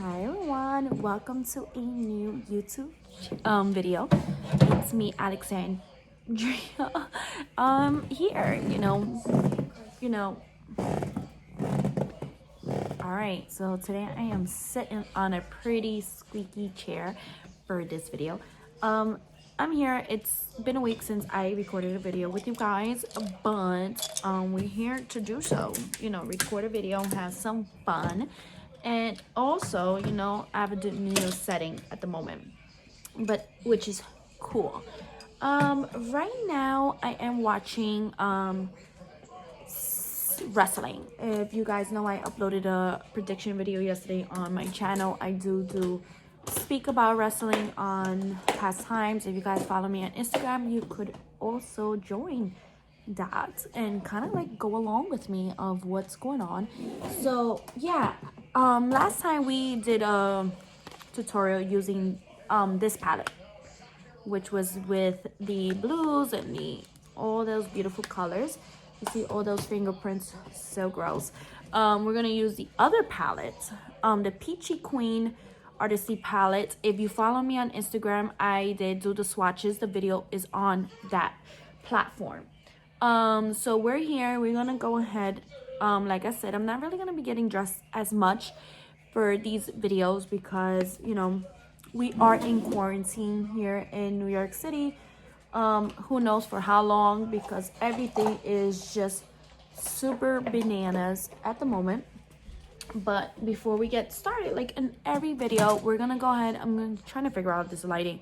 Hi everyone, welcome to a new YouTube video. It's me, Alexandria. Here, all right, so today I am sitting on a pretty squeaky chair for this video. I'm here. It's been a week since I recorded a video with you guys, but we're here to do so. Record a video, have some fun, and also, I have a new setting at the moment, but which is cool. Right now I am watching wrestling. If you guys know, I uploaded a prediction video yesterday on my channel. I do speak about wrestling on past times. If you guys follow me on Instagram, you could also join that and kind of like go along with me of what's going on. So yeah, last time we did a tutorial using this palette, which was with the blues and all those beautiful colors. You see all those fingerprints, so gross. We're gonna use the other palette, the Peachy Queen Artisty palette. If you follow me on Instagram, I did do the swatches. The video is on that platform. So we're here. We're gonna go ahead. Like I said, I'm not really gonna be getting dressed as much for these videos because we are in quarantine here in New York City. Who knows for how long, because everything is just super bananas at the moment. But before we get started, like in every video, we're gonna go ahead. trying to figure out this lighting.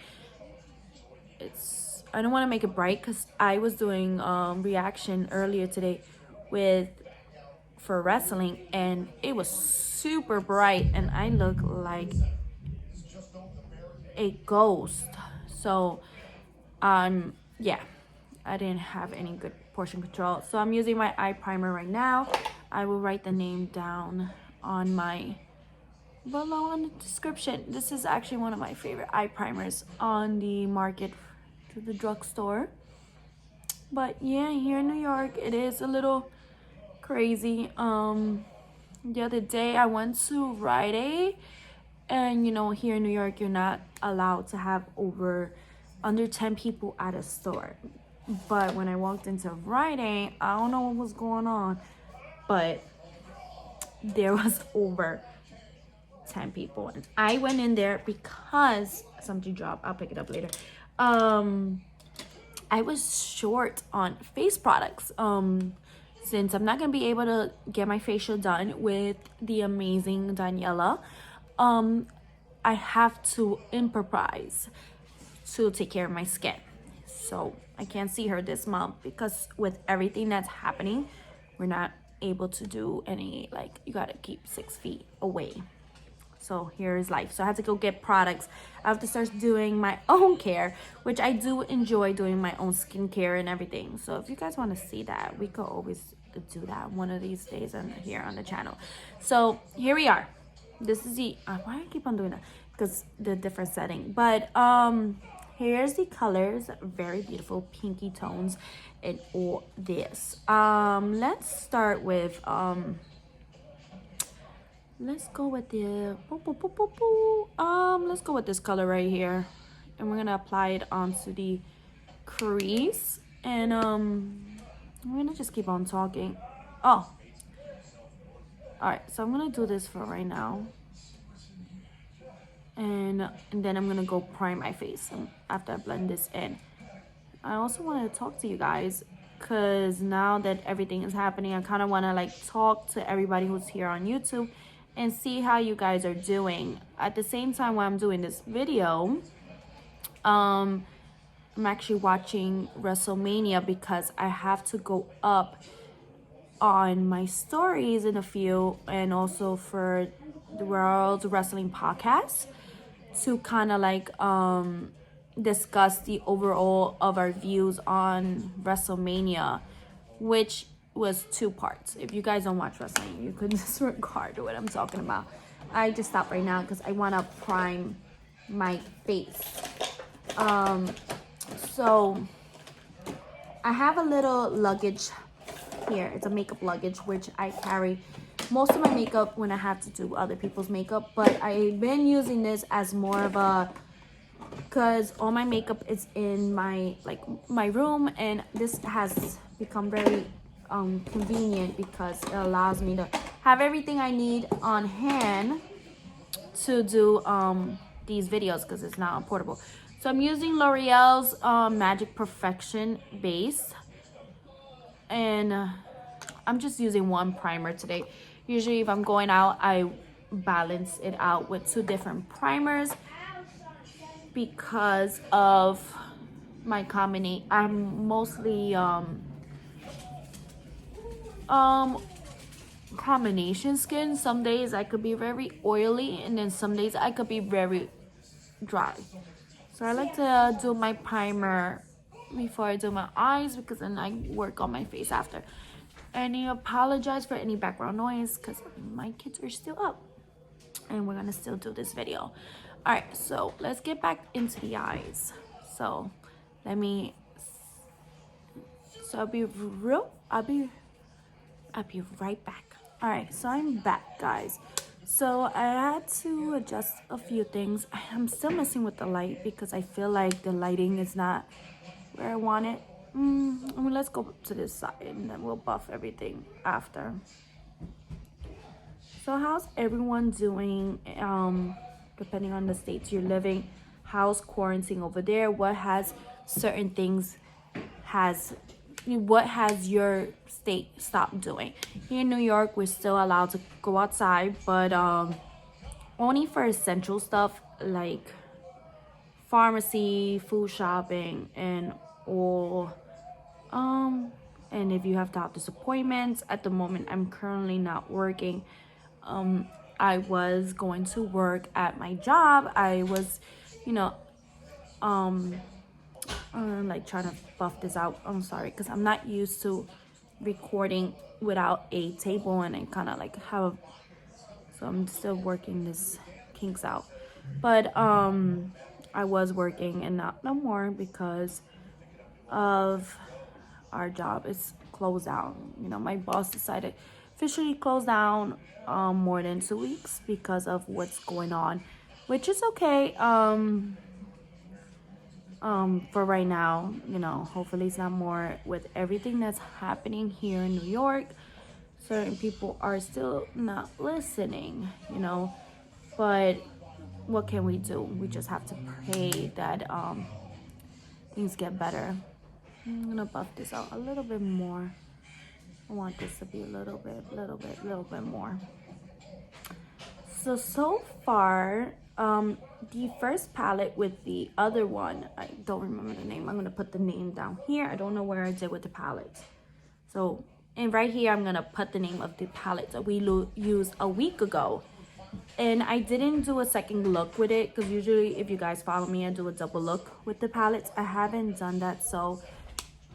I don't want to make it bright because I was doing reaction earlier today for wrestling, and it was super bright and I look like a ghost. So yeah, I didn't have any good portion control, so I'm using my eye primer right now. I will write the name down on below in the description. This is actually one of my favorite eye primers on the market to the drugstore. But yeah, here in New York it is a little crazy. The other day I went to Rite Aid, and here in New York you're not allowed to have under 10 people at a store. But when I walked into Rite Aid, I don't know what was going on, but there was over 10 people, and I went in there because something dropped. I'll pick it up later. I was short on face products. Since I'm not gonna be able to get my facial done with the amazing Daniela, I have to improvise to take care of my skin. So I can't see her this month because with everything that's happening, we're not able to do any, like, you gotta keep 6 feet away. So here is life. So I had to go get products. I have to start doing my own care, which I do enjoy doing my own skincare and everything. So if you guys want to see that, we could always do that one of these days here on the channel. So here we are. This is the why I keep on doing that, because the different setting. But here's the colors, very beautiful pinky tones and all this. Let's start with let's go with the let's go with this color right here, and we're gonna apply it onto the crease, and I'm gonna just keep on talking. All right, so I'm gonna do this for right now, and then I'm gonna go prime my face after I blend this in. I also want to talk to you guys because now that everything is happening, I kind of want to like talk to everybody who's here on YouTube and see how you guys are doing. At the same time while I'm doing this video, I'm actually watching WrestleMania because I have to go up on my stories in a few, and also for the World Wrestling Podcast, to kind of like discuss the overall of our views on WrestleMania, which was 2 parts. If you guys don't watch wrestling, you could disregard what I'm talking about. I just stopped right now because I want to prime my face. So I have a little luggage here. It's a makeup luggage which I carry most of my makeup when I have to do other people's makeup, but I've been using this as more of a, because all my makeup is in my room, and this has become very convenient because it allows me to have everything I need on hand to do these videos, because it's not portable. So I'm using L'Oreal's Magic Perfection base, and I'm just using one primer today. Usually if I'm going out, I balance it out with 2 different primers because of my combination. I'm mostly combination skin. Some days I could be very oily, and then some days I could be very dry. So I like to do my primer before I do my eyes, because then I work on my face after. And I apologize for any background noise because my kids are still up and we're gonna still do this video. All right, so let's get back into the eyes. So I'll be right back. All right, so I'm back, guys. So I had to adjust a few things. I'm still messing with the light because I feel like the lighting is not where I want it. Let's go to this side and then we'll buff everything after. So how's everyone doing? Depending on the states you're living, how's quarantine over there? What has your state stopped doing? Here in New York, we're still allowed to go outside, but only for essential stuff like pharmacy, food shopping, and all. And if you have doctor's appointments. At the moment, I'm currently not working. I was going to work at my job. I was, like trying to buff this out. I'm sorry, because I'm not used to recording without a table, and I kind of like have so I'm still working this kinks out. But I was working and not no more because of our job is closed down. My boss decided officially close down more than 2 weeks because of what's going on, which is okay. For right now, hopefully it's not more. With everything that's happening here in New York, certain people are still not listening, but what can we do? We just have to pray that things get better. I'm gonna buff this out a little bit more. I want this to be a little bit more. So far, the first palette with the other one, I don't remember the name. I'm gonna put the name down here. I don't know where I did with the palettes. So, and right here, I'm gonna put the name of the palette that we used a week ago. And I didn't do a second look with it because usually if you guys follow me, I do a double look with the palettes. I haven't done that so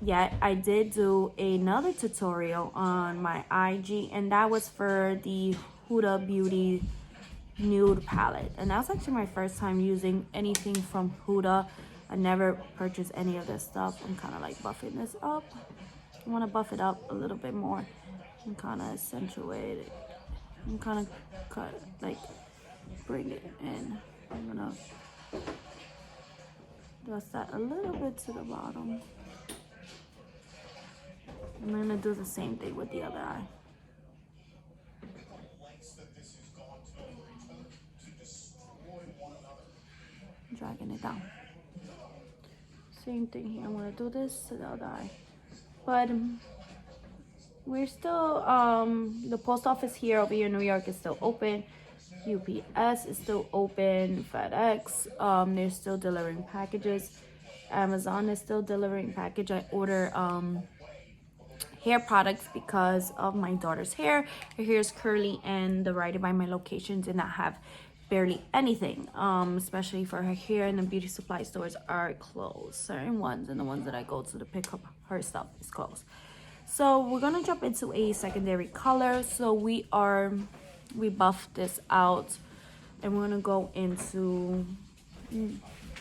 yet. I did do another tutorial on my IG, and that was for the Huda Beauty nude palette, and that's actually my first time using anything from Huda. I never purchased any of this stuff. I'm kind of like buffing this up. I want to buff it up a little bit more and kind of accentuate it and kind of bring it in. I'm gonna dust that a little bit to the bottom. I'm gonna do the same thing with the other eye. Dragging it down. Same thing here. I'm gonna do this to the other eye. But we're still the post office here over here in New York is still open. UPS is still open. FedEx, they're still delivering packages. Amazon is still delivering package. I order hair products because of my daughter's hair. Her hair is curly, and the right by my location did not have barely anything, especially for her hair, and the beauty supply stores are closed. Certain ones, and the ones that I go to pick up her stuff is closed. So we're gonna jump into a secondary color. So we buffed this out, and we're gonna go into,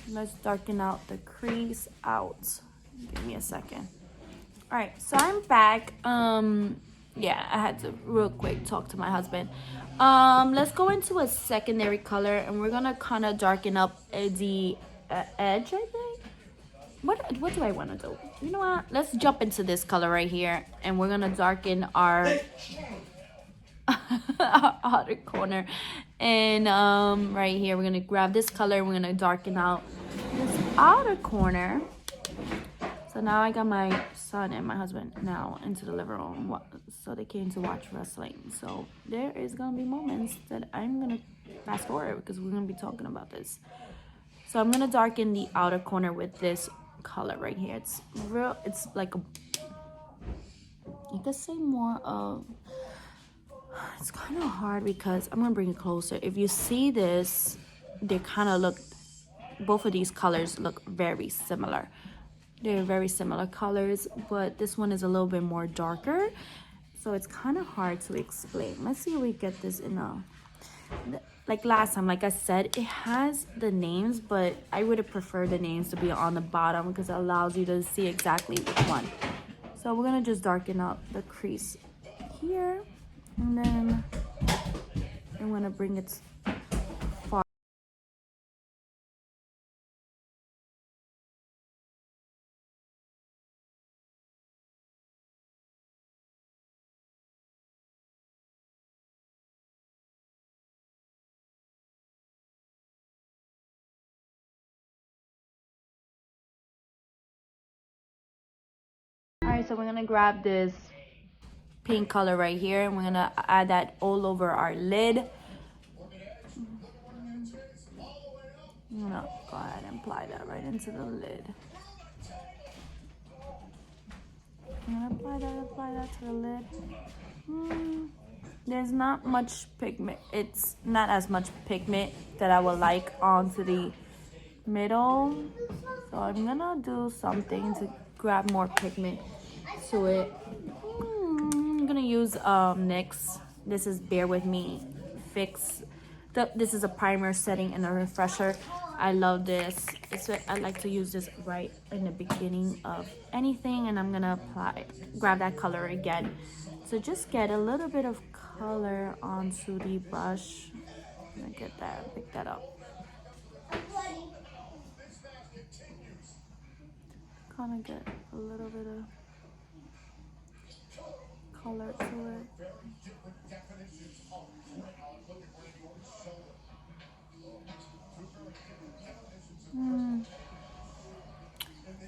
let's darken out the crease out. Give me a second. All right, so I'm back. yeah, I had to real quick talk to my husband. Let's go into a secondary color, and we're gonna kind of darken up the edge, I think. What do I want to do? You know what? Let's jump into this color right here, and we're gonna darken our our outer corner. And right here, we're gonna grab this color, and we're gonna darken out this outer corner. So now I got my son and my husband now into the living room, so they came to watch wrestling. So there is gonna be moments that I'm gonna fast forward because we're gonna be talking about this. So I'm gonna darken the outer corner with this color right here. It's real. It's like a. You could say more of. It's kind of hard because I'm gonna bring it closer. If you see this, they kind of look. Both of these colors look very similar. They're very similar colors, but this one is a little bit more darker, so it's kind of hard to explain. Let's see if we get this in a, like last time, like I said, it has the names, but I would have preferred the names to be on the bottom because it allows you to see exactly which one. So we're gonna just darken up the crease here, and then I'm gonna bring it far. All right, so we're gonna grab this pink color right here, and we're gonna add that all over our lid. I'm gonna go ahead and apply that right into the lid. I'm gonna apply that to the lid. There's not much pigment. It's not as much pigment that I would like onto the middle. So I'm gonna do something to grab more pigment to it. I'm gonna use NYX. This is Bear With Me Fix. This is a primer setting and a refresher. I love this. I like to use this right in the beginning of anything, and I'm gonna grab that color again. So just get a little bit of color onto the brush. I'm gonna get that, pick that up. Kind of get a little bit of color to it.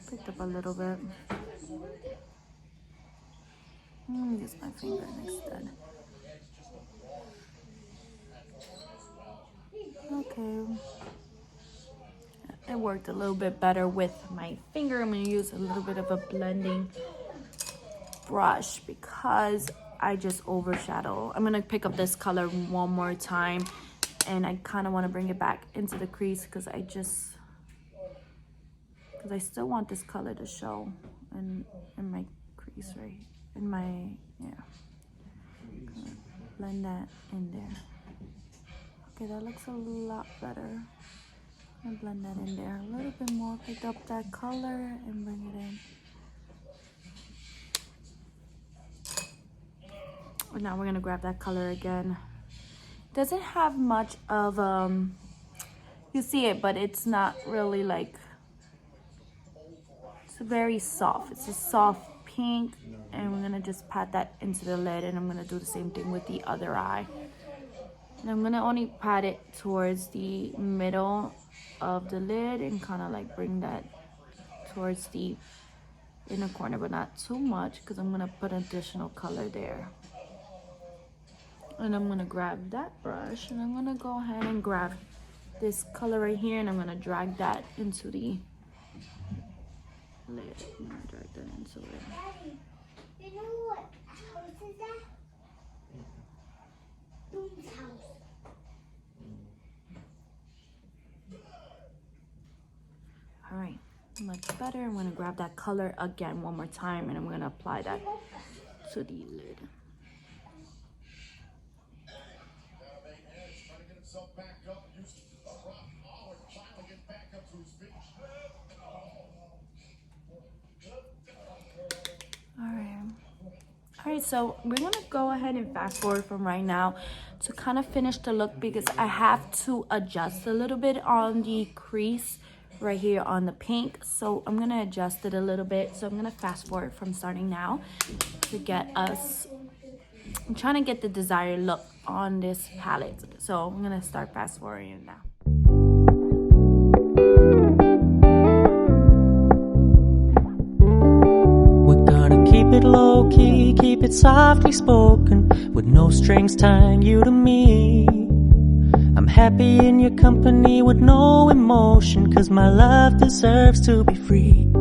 Picked up a little bit. Use my finger instead. Okay. It worked a little bit better with my finger. I'm gonna use a little bit of a blending brush because I just overshadow. I'm gonna pick up this color one more time, and I kind of want to bring it back into the crease because I still want this color to show in my crease, right? In my, yeah. Blend that in there. Okay, that looks a lot better. And blend that in there a little bit more. Pick up that color and bring it in. And now we're gonna grab that color again. Doesn't have much of you see it, but it's not really like, it's very soft. It's a soft pink, and we're gonna just pat that into the lid, and I'm gonna do the same thing with the other eye. And I'm gonna only pat it towards the middle of the lid and kind of like bring that towards the inner corner, but not too much because I'm gonna put additional color there. And I'm gonna grab that brush, and I'm gonna go ahead and grab this color right here, and I'm gonna drag that into the lid. I'm gonna drag that into it. Daddy, you know what house is that? Boom's house. All right, much better. I'm gonna grab that color again one more time, and I'm gonna apply that to the lid. All right, so we're gonna go ahead and fast forward from right now to kind of finish the look, because I have to adjust a little bit on the crease right here on the pink. So I'm gonna adjust it a little bit. So I'm gonna fast forward from starting now to get us, I'm trying to get the desired look on this palette. So I'm gonna start fast forwarding now. Keep it low key, keep it softly spoken, with no strings tying you to me. I'm happy in your company with no emotion, 'cause my love deserves to be free.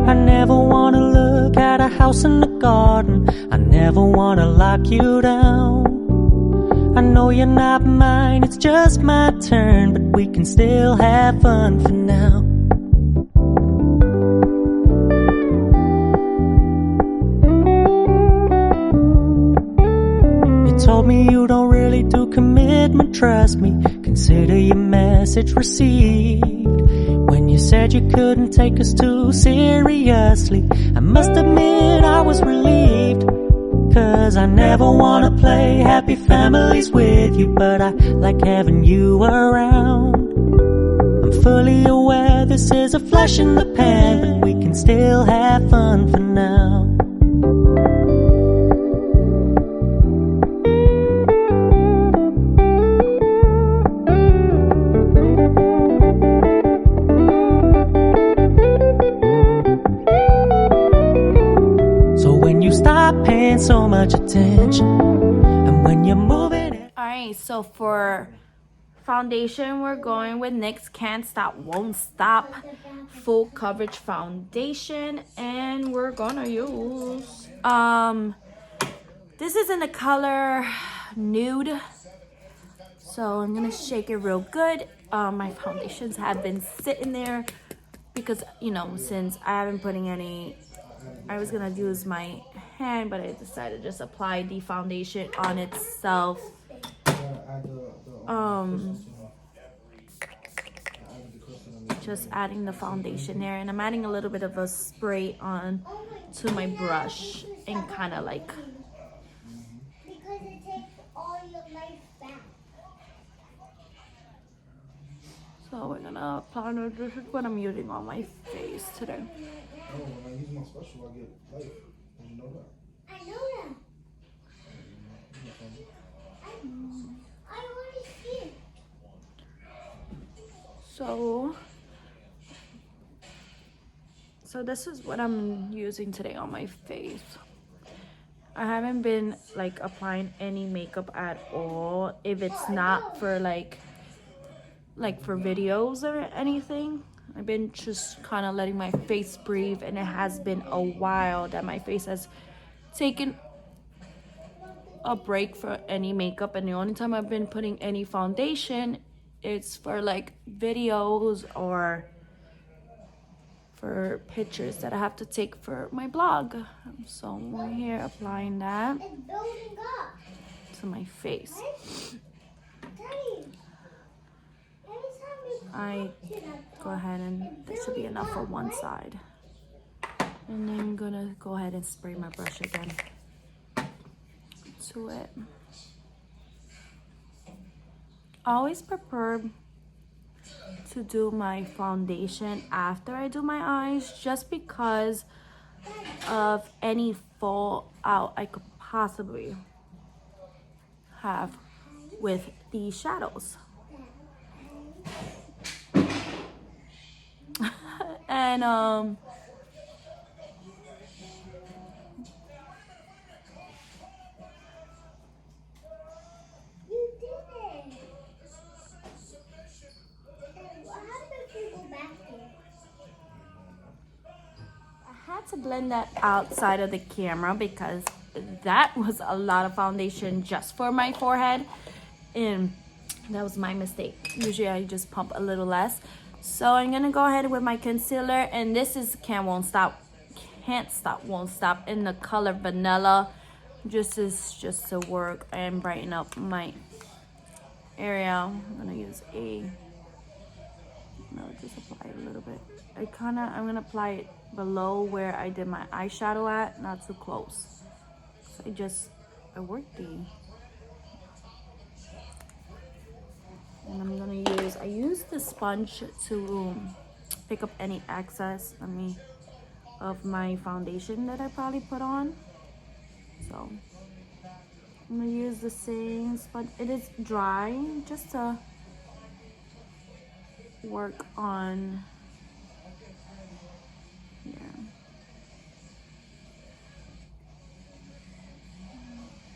I never wanna look at a house in the garden, I never wanna lock you down. I know you're not mine, it's just my turn, but we can still have fun for now. Told me you don't really do commitment, trust me, consider your message received. When you said you couldn't take us too seriously, I must admit I was relieved. 'Cause I never wanna play happy families with you, but I like having you around. I'm fully aware this is a flash in the pan, but we can still have fun for now. So much attention, and when you're moving it. All right, so for foundation, we're going with NYX Can't Stop Won't Stop full coverage foundation, and we're gonna use this is in the color Nude. So I'm gonna shake it real good. My foundations have been sitting there because, you know, since I haven't putting any, I was gonna use my hand, but I decided to just apply the foundation on itself. Just adding the foundation there, and I'm adding a little bit of a spray on to my brush and kind of like, because it takes all your life back. so we're gonna apply, this is what I'm using on my face today. Oh, when I use my special, I get life. Did you know that? I know that. I want to see it. So this is what I'm using today on my face. I haven't been like applying any makeup at all, if it's not for like for videos or anything. I've been just kind of letting my face breathe, and it has been a while that my face has taken a break for any makeup, and the only time I've been putting any foundation, it's for like videos or for pictures that I have to take for my blog. So we're here applying that It's building up. to my face. Daddy, every time you I touch it, go ahead, and that should be enough for one side. And then I'm gonna go ahead and spray my brush again to it. I always prefer to do my foundation after I do my eyes, just because of any fallout I could possibly have with these shadows. And you did it. What happened if you go back there? I had to blend that outside of the camera because that was a lot of foundation just for my forehead, and that was my mistake. Usually I just pump a little less. So I'm gonna go ahead with my concealer, and this is Can't Stop Won't Stop in the color Vanilla. Just to work and brighten up my area. I'm gonna use just apply it a little bit. I'm gonna apply it below where I did my eyeshadow at, not too close. I worked the. And I'm gonna I use the sponge to pick up any excess of my foundation that I probably put on. So I'm gonna use the same sponge. It is dry, just to work on here.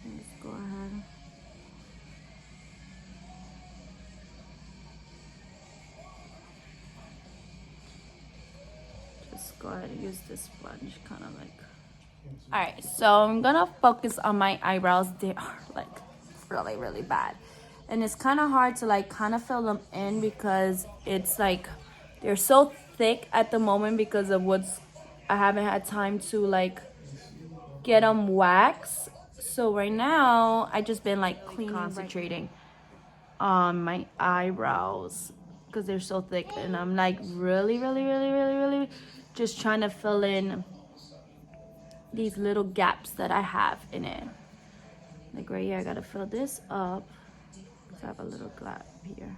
Let's go ahead. Just go ahead and use this sponge, kind of like. All right, so I'm gonna focus on my eyebrows. They are like really, really bad, and it's kind of hard to like kind of fill them in because it's like they're so thick at the moment because of I haven't had time to like get them waxed. So right now I just been like concentrating on my eyebrows because they're so thick, and I'm like really just trying to fill in these little gaps that I have in it. Like right here, I gotta fill this up because I have a little gap here,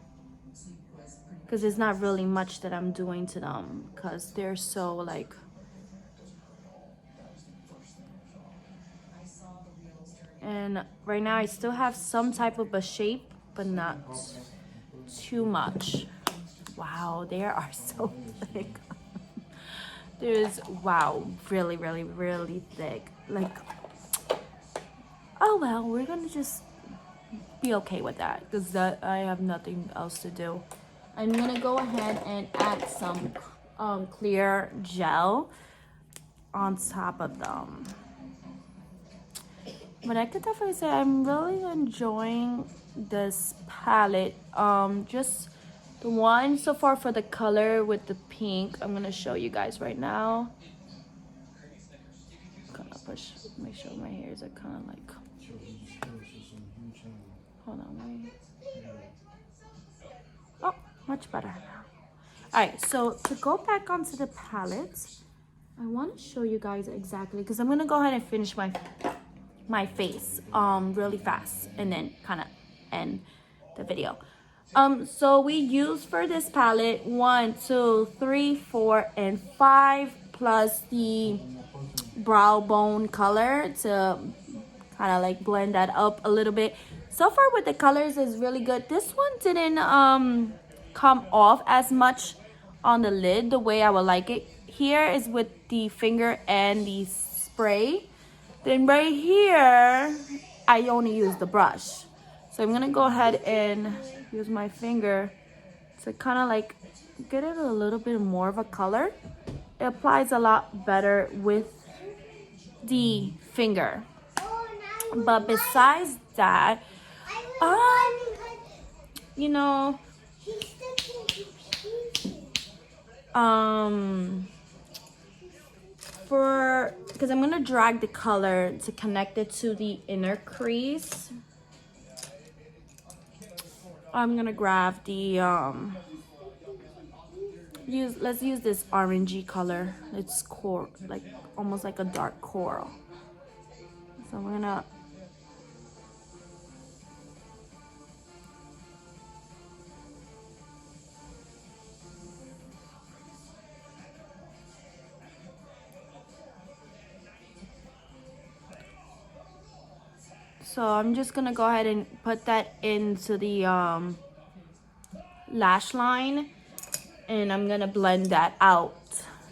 because it's not really much that I'm doing to them because they're so like and right now I still have some type of a shape, but not too much. Wow, they are so thick. Wow, really thick. Like, oh well, we're gonna just be okay with that because I have nothing else to do. I'm gonna go ahead and add some clear gel on top of them. But I could definitely say I'm really enjoying this palette. Just the one so far for the color with the pink. I'm gonna show you guys right now. Kind of make sure my hairs are kind of like. Hold on, wait. Oh, much better now. All right, so to go back onto the palettes, I want to show you guys exactly because I'm gonna go ahead and finish my face really fast and then kind of end the video. So we use for this palette 1, 2, 3, 4, and 5 plus the brow bone color to kind of like blend that up a little bit. So far with the colors is really good. This one didn't come off as much on the lid the way I would like it. Here is with the finger and the spray. Then right here, I only use the brush. So I'm gonna go ahead and use my finger to kind of like get it a little bit more of a color. It applies a lot better with the finger. But besides that, you know, because I'm gonna drag the color to connect it to the inner crease. I'm gonna grab the let's use this orangey color. It's like almost like a dark coral. So we're gonna So I'm just gonna go ahead and put that into the lash line, and I'm gonna blend that out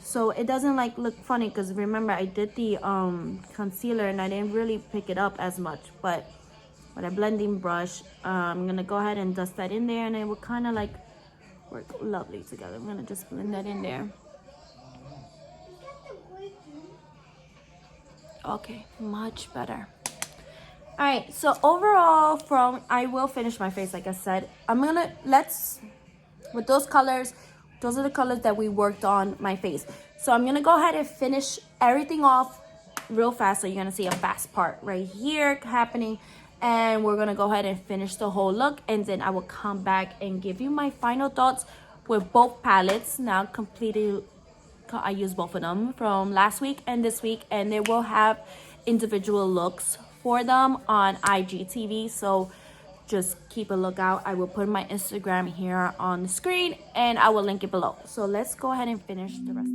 so it doesn't like look funny, because remember I did the concealer and I didn't really pick it up as much, but with a blending brush I'm gonna go ahead and dust that in there, and it will kind of like work lovely together. I'm gonna just blend that in there. Okay, much better. All right, so overall I will finish my face like I said. With those colors, those are the colors that we worked on my face. So I'm gonna go ahead and finish everything off real fast. So you're gonna see a fast part right here happening, and we're gonna go ahead and finish the whole look, and then I will come back and give you my final thoughts with both palettes now completed. I used both of them from last week and this week, and they will have individual looks for them on IGTV. So just keep a lookout. I will put my Instagram here on the screen and I will link it below. So let's go ahead and finish the rest.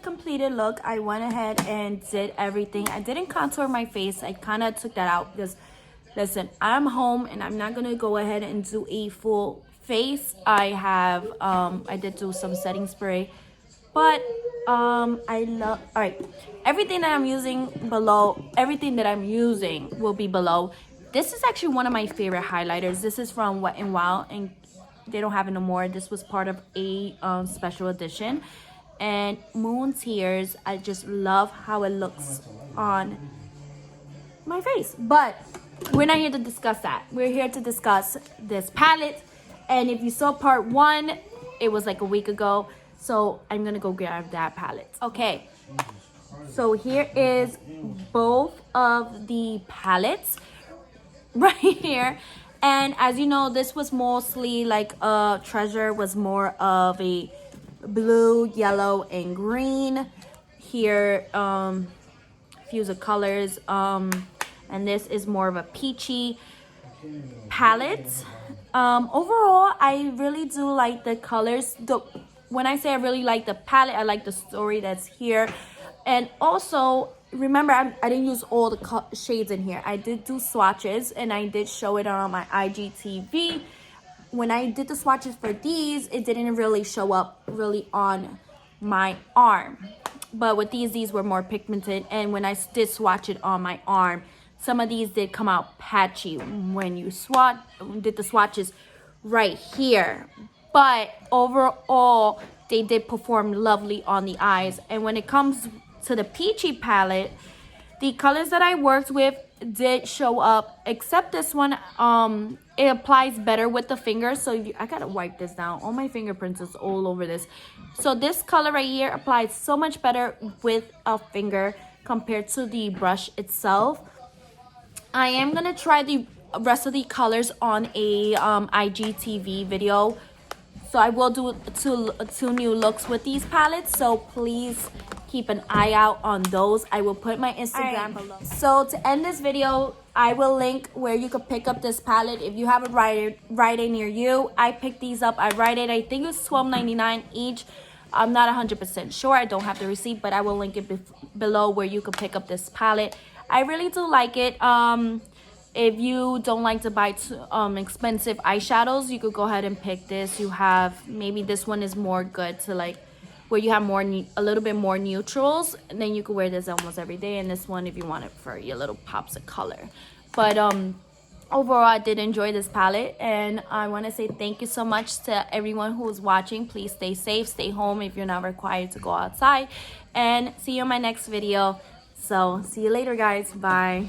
Completed look. I went ahead and did everything. I didn't contour my face. I kind of took that out because listen, I'm home and I'm not gonna go ahead and do a full face. I did do some setting spray, but I love, all right, everything that I'm using below, everything that I'm using will be below. This is actually one of my favorite highlighters. This is from Wet n Wild and they don't have it no more. This was part of a special edition. And Moon Tears, I just love how it looks on my face. But we're not here to discuss that. We're here to discuss this palette. And if you saw part 1, it was like a week ago. So I'm gonna go grab that palette. Okay, so here is both of the palettes right here. And as you know, this was mostly like Treasure was more of a blue, yellow, and green. Here, fuse of colors. And this is more of a peachy palette. Overall, I really do like the colors. When I say I really like the palette, I like the story that's here. And also, remember, I didn't use all the shades in here. I did do swatches, and I did show it on my IGTV. When I did the swatches for these, it didn't really show up really on my arm. But with these were more pigmented. And when I did swatch it on my arm, some of these did come out patchy when you did the swatches right here. But overall, they did perform lovely on the eyes. And when it comes to the peachy palette, the colors that I worked with did show up, except this one. It applies better with the fingers. So I gotta wipe this down. All my fingerprints is all over this. So this color right here applies so much better with a finger compared to the brush itself. I am gonna try the rest of the colors on a IGTV video. So I will do two new looks with these palettes. So please keep an eye out on those. I will put my Instagram below. So to end this video, I will link where you could pick up this palette if you have a Rite Aid near you. I picked these up at Rite Aid. I think it was $12.99 each. I'm not 100% sure. I don't have the receipt, but I will link it below where you could pick up this palette. I really do like it. If you don't like to buy expensive eyeshadows, you could go ahead and pick this. You have, maybe this one is more good to like, where you have a little bit more neutrals, and then you can wear this almost every day. And this one if you want it for your little pops of color. But overall, I did enjoy this palette, and I want to say thank you so much to everyone who is watching. Please stay safe, stay home if you're not required to go outside, and see you in my next video. So see you later, guys. Bye.